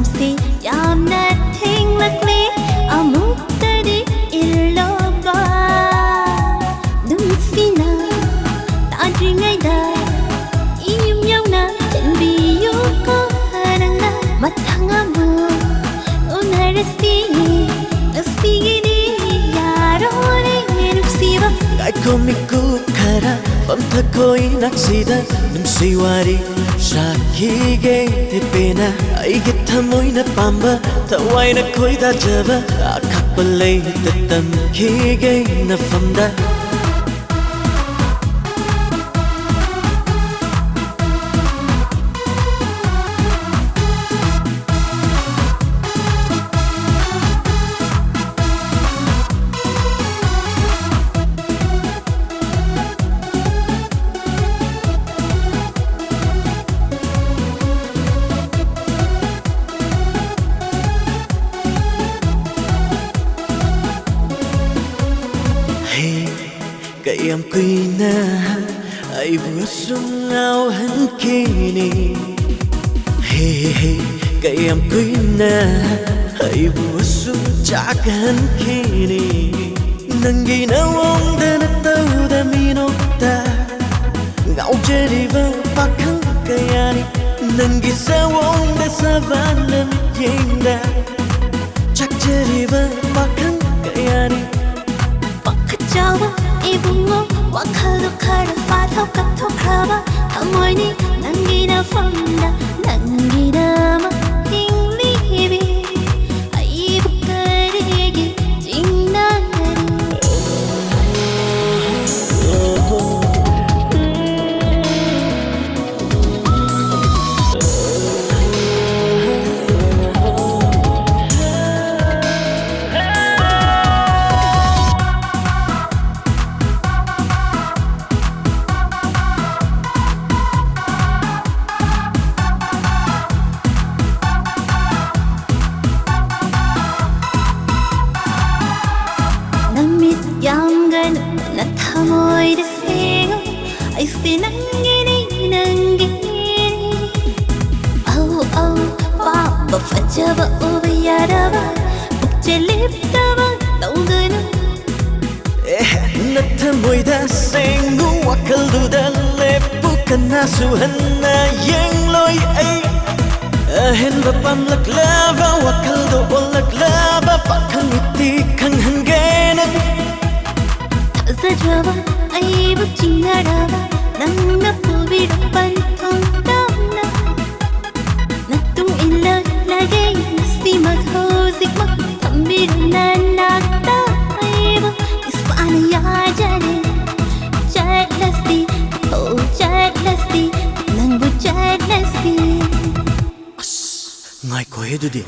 ꯃꯇꯝꯁꯤ ꯌꯥꯝꯅ ꯊꯦꯡꯂꯛꯂꯦ ꯑꯃꯨꯛꯇꯗꯤ ꯏꯜꯂꯣꯕ ꯅꯨꯡꯁꯤꯅ ꯇꯥꯗ꯭ꯔꯤꯉꯩꯗ ꯏꯌꯨꯝ ꯌꯧꯅ ꯆꯦꯟꯕꯤꯌꯨꯀꯣ ꯅꯪꯅ ꯃꯊꯪ ꯑꯃꯨꯛ ꯎꯅꯔꯁꯤ ꯉꯁꯤꯒꯤꯗꯤ ꯌꯥꯔꯣꯏ ꯅꯨꯡꯁꯤꯕ Ngại miku khara pamthakoi naksida numsi wari shakige pena aige thamoi na pamba thawai na khoi da java akhapalei tatam khige na famda Kayam kuina ay busung ngao han kini Hey kayam kuina ay busung chakan kini Nangi na wong da na tau da minokta Ngao jeriva pakang kayani Nangi sa wong da sa valam yenda Chak jeriva pakang kayani Pakajawa 이붕어 와칼로 칼로 파도 카토카바 가모니 난기나 펀다 난기나 마팅리비 아이부까리기 찡나리 양간 나타모이드 세요 아이스 난기니 난기니 아우 아우 바바 파자바 오비야라바 북젤립다바 너그는 나타모이다 생구 와칼두다 레푸카나 수한나 옌로이 에이 ahen bapam laklava wakaldo olaklava pakang iti kang hanggenan 사자와 아이부 찡나라바 낭나 부비로 반통담나 나뚱 일러 라게 나시마 호직마 담비로 난낙다 아이부 이스파나 야자네 잘라시 오 잘라시 낭부 잘라시 ngai ko he du di